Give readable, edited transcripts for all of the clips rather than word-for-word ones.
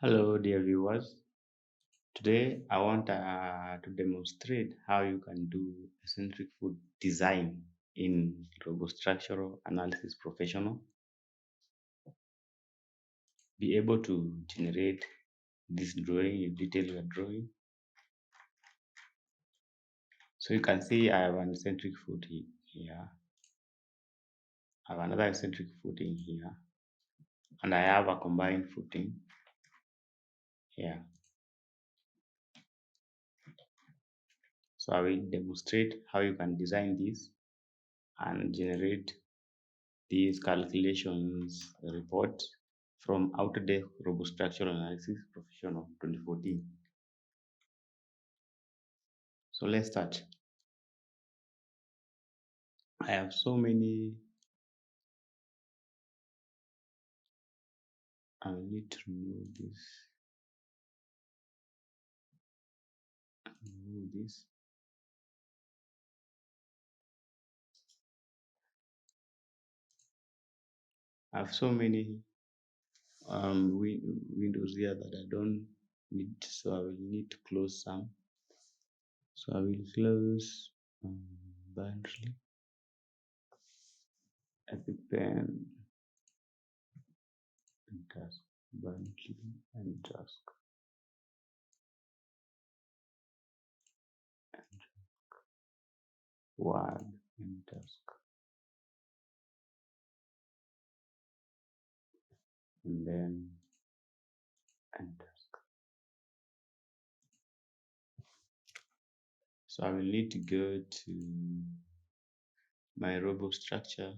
Hello, dear viewers. Today I want to demonstrate how you can do eccentric food design in RoboStructural Analysis Professional. Be able to generate this drawing, you detail your drawing. So you can see I have an eccentric foot here. I have another eccentric footing here, and I have a combined footing here. So I will demonstrate how you can design this and generate these calculations report from Autodesk Structural Analysis Professional 2014. So let's start. I have so many. I need to remove this. Remove this. I have so many windows here that I don't need, so I will need to close some. So I will close boundary, epic pen, and task, boundary, and task. Word and task, and then and task. So I will need to go to my robo structure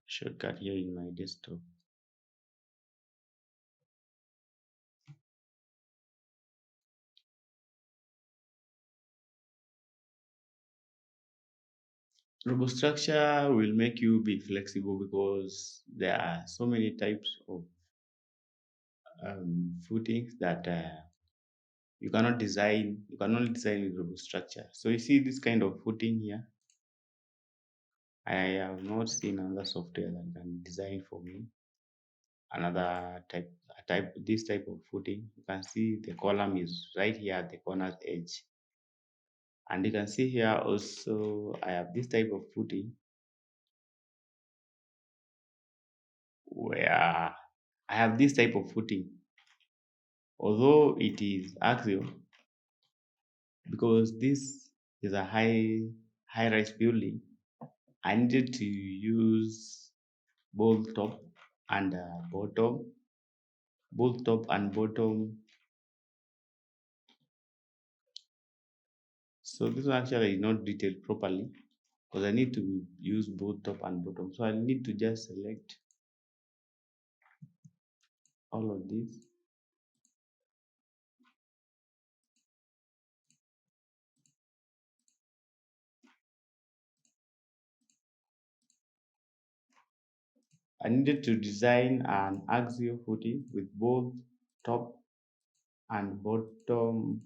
shortcut here in my desktop. Robo structure will make you be flexible because there are so many types of footings that you cannot design. You can only design with robo structure. So you see this kind of footing here. I have not seen another software that can design for me another this type of footing. You can see the column is right here at the corner's edge, and you can see here also I have this type of footing where I have this type of footing, although it is axial, because this is a high-rise building. I needed to use both top and bottom, both top and bottom. So this one actually is not detailed properly because I need to use both top and bottom. So I need to just select all of these. I needed to design an axial footing with both top and bottom,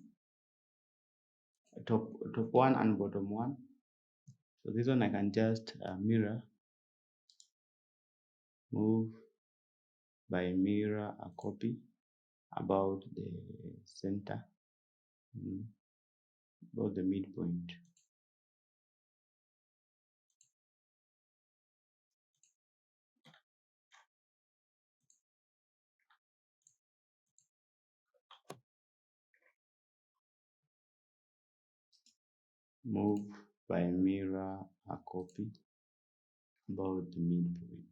top one and bottom one. So this one I can just mirror, move by mirror a copy about the center, about the midpoint. Move by mirror a copy about the midpoint.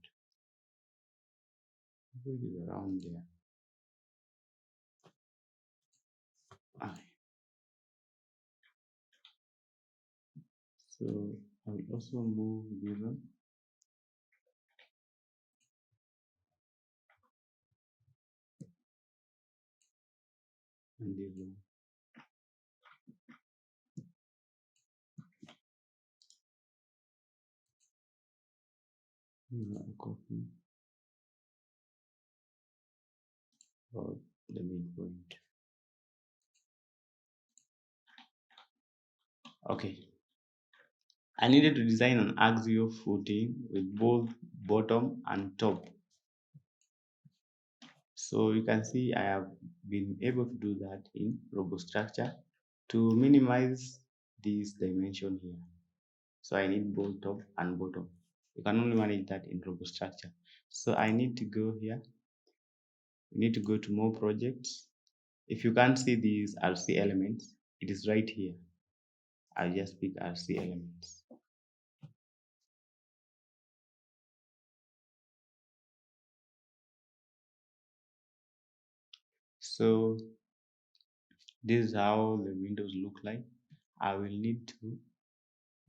Put it around there. So I will also move this one. And this one. Copy about the midpoint. Okay. I needed to design an axial footing with both bottom and top. So you can see I have been able to do that in RoboStructure to minimize this dimension here. So I need both top and bottom. You can only manage that in RoboStructure. So I need to go here. You need to go to more projects. If you can't see these RC elements, it is right here. I'll just pick RC elements. So this is how the windows look like. I will need to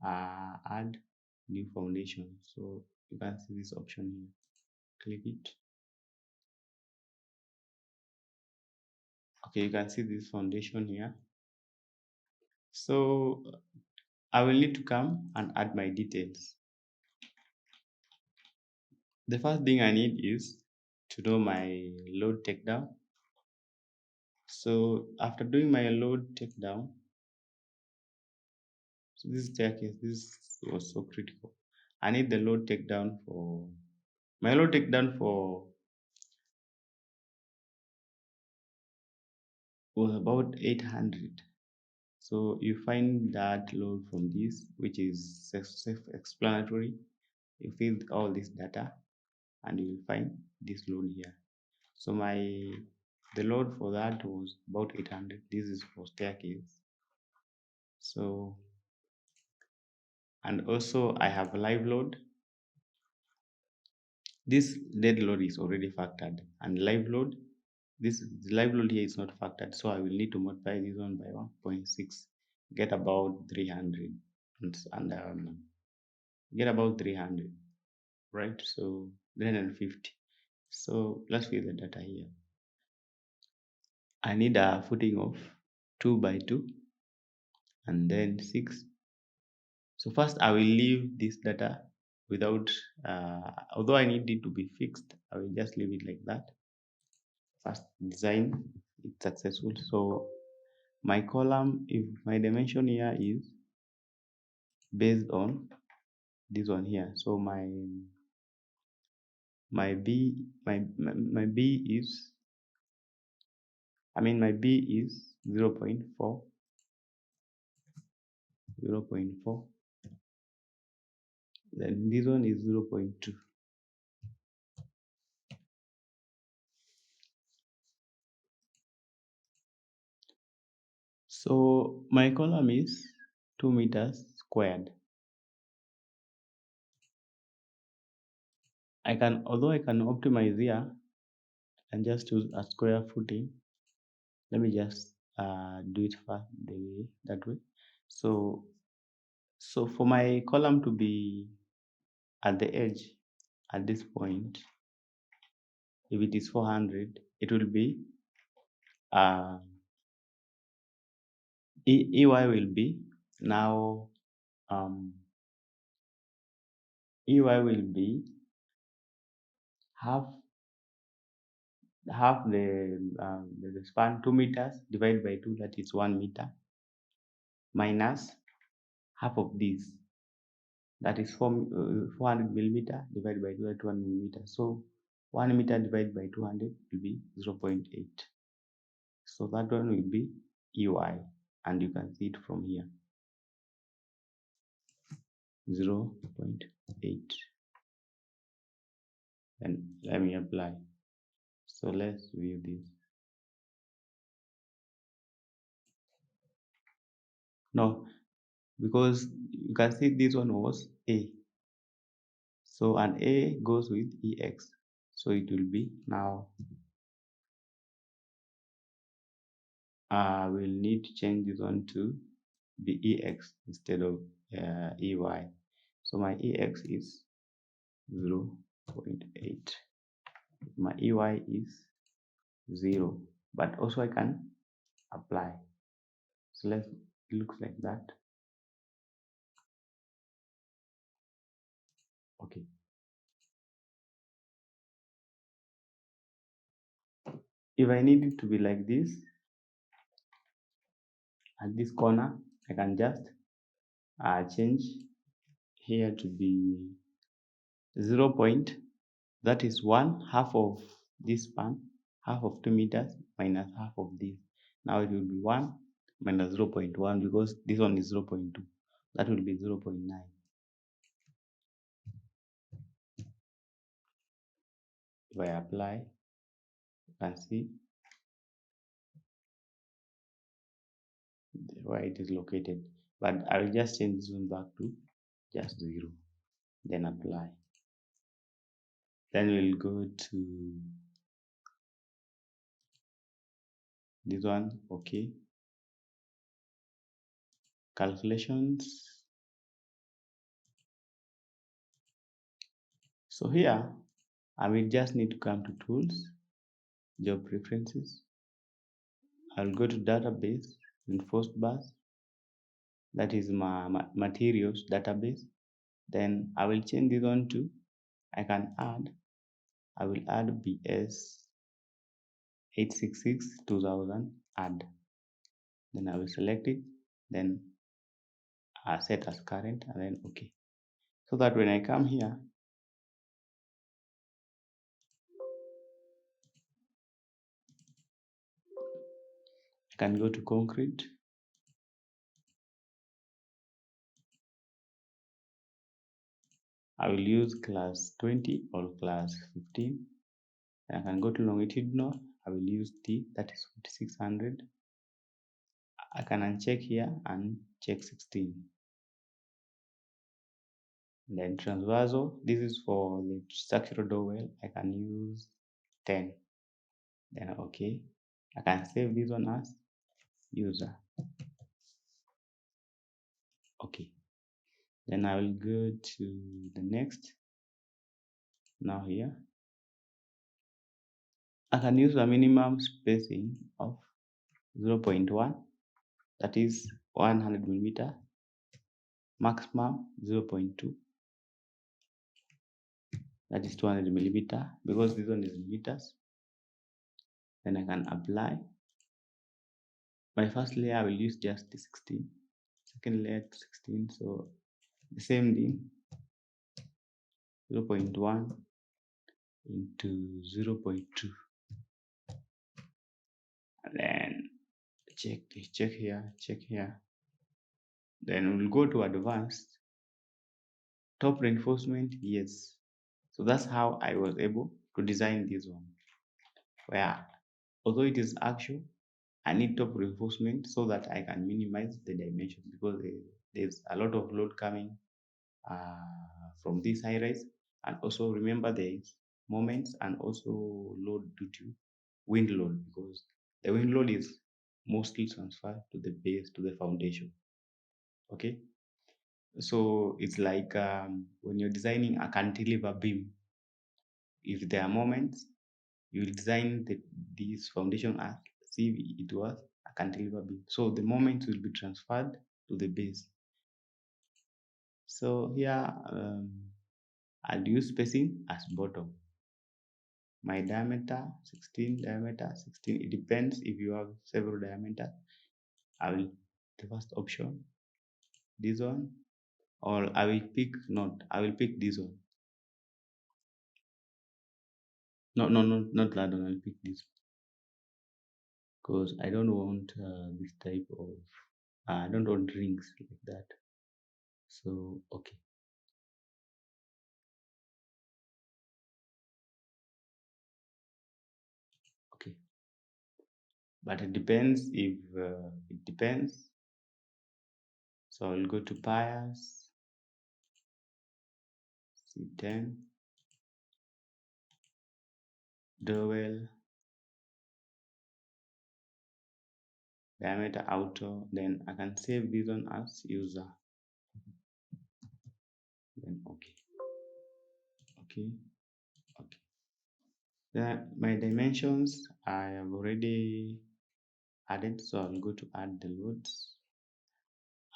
add new foundation. So you can see this option here. Click it. Okay, you can see this foundation here. So I will need to come and add my details. The first thing I need is to know my load takedown. So after doing my load takedown, so this staircase, this was so critical. I need the load takedown for my load takedown for was about 800. So you find that load from this, which is self-explanatory. You fill all this data and you will find this load here. So the load for that was about 800. This is for staircase. So, and also I have live load. This dead load is already factored, and live load, this live load here is not factored. So I will need to multiply this one by 1.6, get about 300, and get about 300, right? So 350. So let's fill the data here. I need a footing of 2 by 2 and then 6. So first I will leave this data without, although I need it to be fixed, I will just leave it like that. First design, it's successful. So my column, if my dimension here is based on this one here. So my B is, my B is 0.4, 0.4. Then this one is 0.2. So my column is 2 meters squared. Although I can optimize here and just use a square footing. Let me just do it that way. So for my column to be at the edge at this point, if it is 400, it will be EY will be now EY will be half the span 2 meters divided by 2, that is 1 meter, minus half of this, that is 400 millimeter divided by 2, that 1 millimeter. So 1 meter divided by 200 will be 0.8. So that one will be EY, and you can see it from here, 0.8. And let me apply. So let's view this. No, because you can see this one was A. So an A goes with EX. So it will be now, we'll need to change this one to be EX instead of EY. So my EX is 0.8. My EY is 0, but also I can apply. So it looks like that. Okay. If I need it to be like this, at this corner, I can just change here to be 0 point, that is 1/2 of this span. half of 2 meters minus half of this. Now it will be 1 minus 0.1 because this one is 0.2. That will be 0.9. If I apply, you can see where it is located. But I will just change this one back to just 0. Then apply. Then we'll go to this one, okay. Calculations. So here, I will just need to come to tools, job preferences. I'll go to database, reinforced bars. That is my materials database. Then I will change this one to, I will add BS 866 2000 add. Then I will select it, then set as current, and then okay. So that when I come here, I can go to concrete. I will use class 20 or class 15. And I can go to longitudinal. I will use T, that is 4600. I can uncheck here and check 16. Then transversal, this is for the structural dowel. I can use 10. Then okay. I can save this one as user. Okay. Then I will go to the next. Now here, I can use a minimum spacing of 0.1, that is 100 millimeter, maximum 0.2, that is 200 millimeter, because this one is in meters. Then I can apply. My first layer I will use just the 16, second layer 16, so the same thing, 0.1 into 0.2, and then check here. Then we'll go to advanced. Top reinforcement, yes. So that's how I was able to design this one, where although it is actual, I need top reinforcement so that I can minimize the dimensions, because there's a lot of load coming from this high rise. And also remember there is moments and also load due to wind load, because the wind load is mostly transferred to the base, to the foundation. Okay, so it's like when you're designing a cantilever beam, if there are moments, you will design this foundation as if it was a cantilever beam, so the moments will be transferred to the base. So here I'll use spacing as bottom. My diameter 16, diameter 16. It depends if you have several diameters. I will the first option, this one, or I will pick this one. No, not that one. I'll pick this because I don't want this type of. I don't want rings like that. So okay. Okay, but it depends if it depends. So I'll go to piers, C10, dowel, diameter auto, then I can save this one as user. Then okay. Then my dimensions I have already added, so I'll go to add the loads.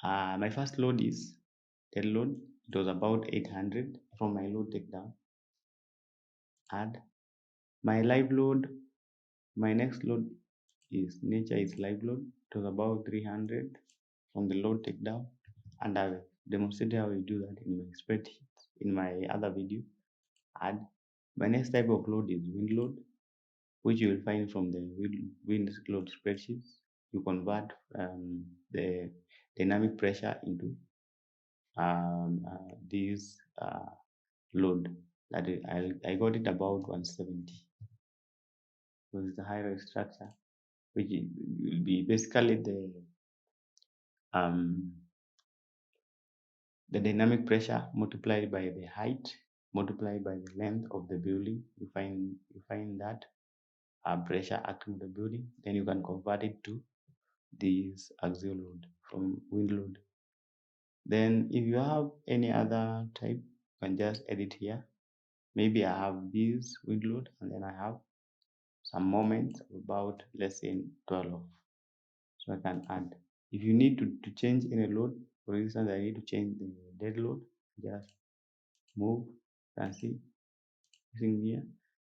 My first load is dead load. It was about 800 from my load takedown. Add my live load. My next load is nature is live load. It was about 300 from the load takedown, and I've demonstrated how you do that in my spreadsheet in my other video. Add my next type of load is wind load. which you will find from the wind load spreadsheets. You convert the dynamic pressure into this load. That is, I got it about 170. So it's the high-rise structure, which will be basically the dynamic pressure multiplied by the height multiplied by the length of the building. You find that pressure acting on the building. Then you can convert it to this axial load from wind load. Then if you have any other type, you can just edit here. Maybe I have this wind load and then I have some moments of about, let's say, 12. So I can add. If you need to change any load, for instance, I need to change the dead load, just move, you can see, using here.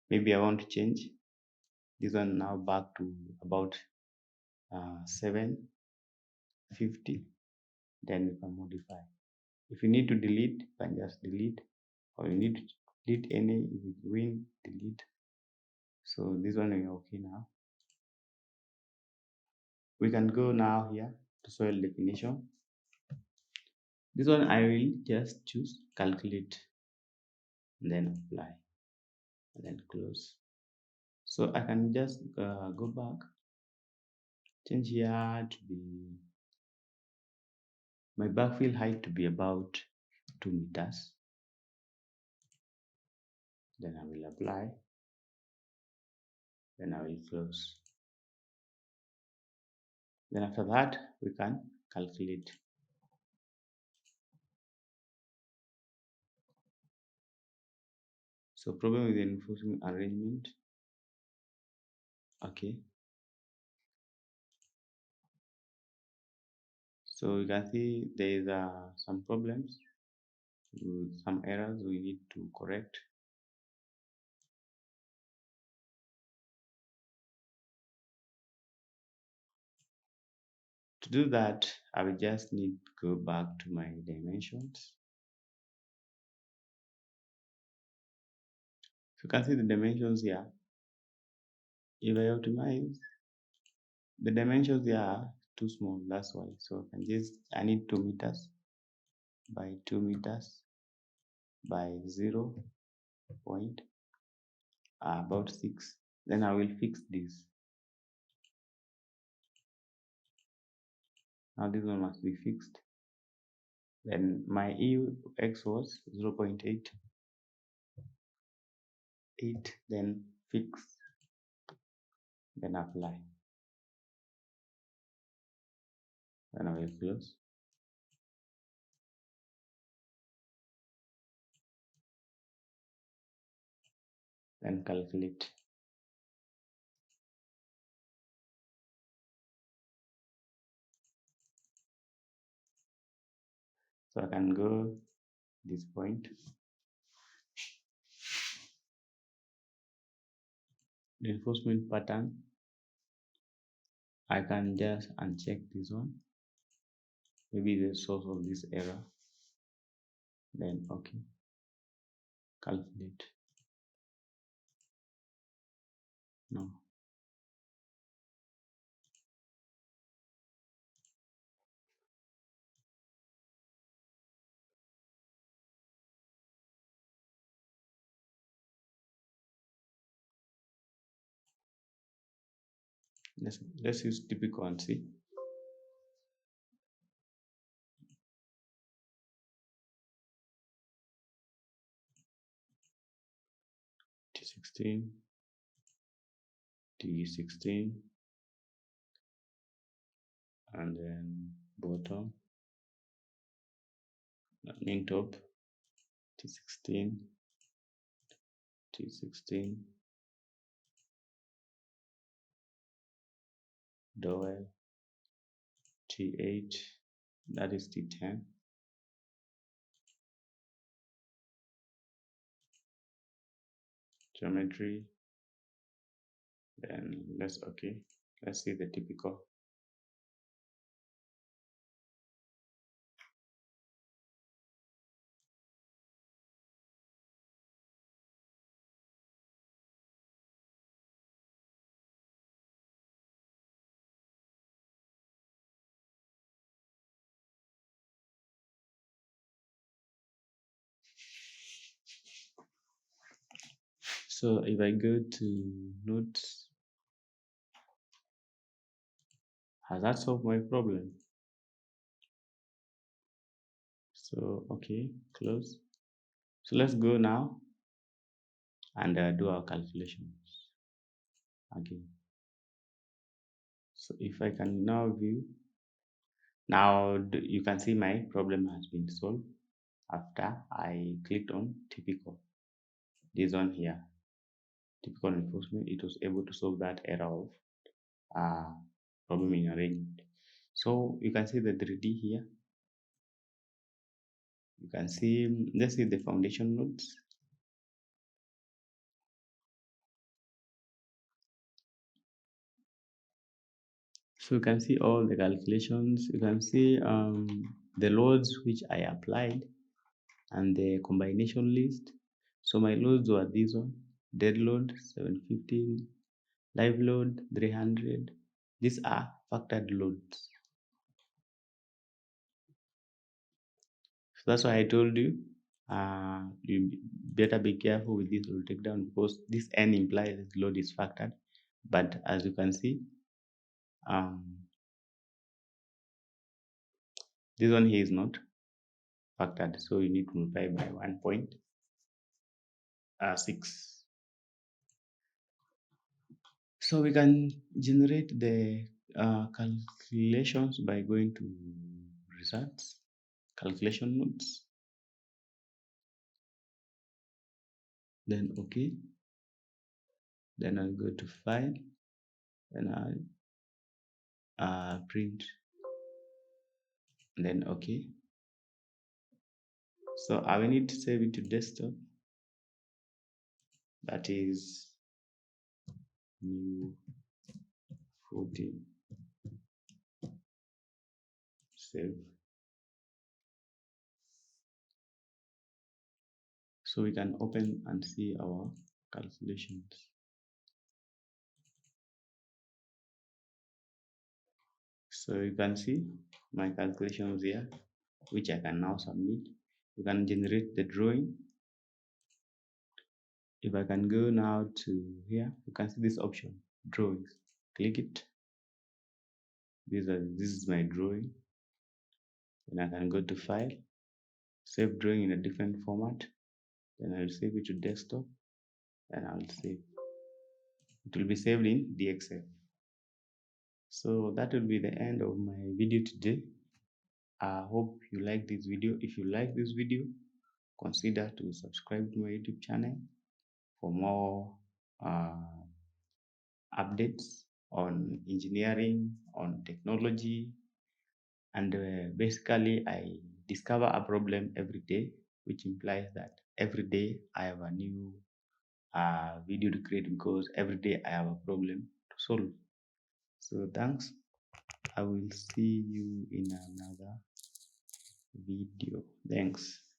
Maybe I want to change this one now back to about 750. Then you can modify. If you need to delete, you can just delete, or you need to delete any, if you win, delete. So this one is okay now. We can go now here to soil definition. This one I will just choose calculate and then apply and then close. So I can just go back, change here to be my backfill height to be about 2 meters. Then I will apply, then I will close. Then after that, we can calculate. So problem with the reinforcement arrangement. Okay. So you can see there is some problems, some errors we need to correct. To do that, I will just need to go back to my dimensions. So you can see the dimensions here. If I optimize, the dimensions here are too small, that's why. So I need 2 meters by 2 meters by 0 point about 6. Then I will fix this. Now this one must be fixed. Then my EX was 0.8, then fix, then apply. Then I will close. Then calculate. So I can go this point. Reinforcement pattern. I can just uncheck this one. Maybe the source of this error. Then okay. Calculate. No. Let's use typical and see. T16, T16, and then bottom, main top, T16, T16, dowel, T8, that is T10, geometry. Then let's see the typical. So if I go to notes, has that solved my problem? So okay, close. So let's go now and do our calculations again. So if I can now view, now you can see my problem has been solved after I clicked on typical. This one here, typical reinforcement, it was able to solve that error of uh, problem in arrangement. So you can see the 3D here. You can see, let's see the foundation nodes. So you can see all the calculations. You can see the loads which I applied and the combination list. So my loads were this one: dead load 715, live load 300. These are factored loads. So that's why I told you, you better be careful with this load takedown, because this n implies that load is factored. But as you can see, this one here is not factored, so you need to multiply by 1.6. So we can generate the calculations by going to results, calculation nodes, then okay, then I'll go to file, then I'll print, then okay. So I will need to save it to desktop, that is new 14, save. So we can open and see our calculations. So you can see my calculations here, which I can now submit. You can generate the drawing. If I can go now to here, you can see this option, drawings. Click it. This is my drawing. And I can go to file, save drawing in a different format. Then I'll save it to desktop, and I'll save. It will be saved in DXF. So that will be the end of my video today. I hope you like this video. If you like this video, consider to subscribe to my YouTube channel for more updates on engineering, on technology, and basically I discover a problem every day, which implies that every day I have a new video to create, because every day I have a problem to solve. So thanks. I will see you in another video. Thanks.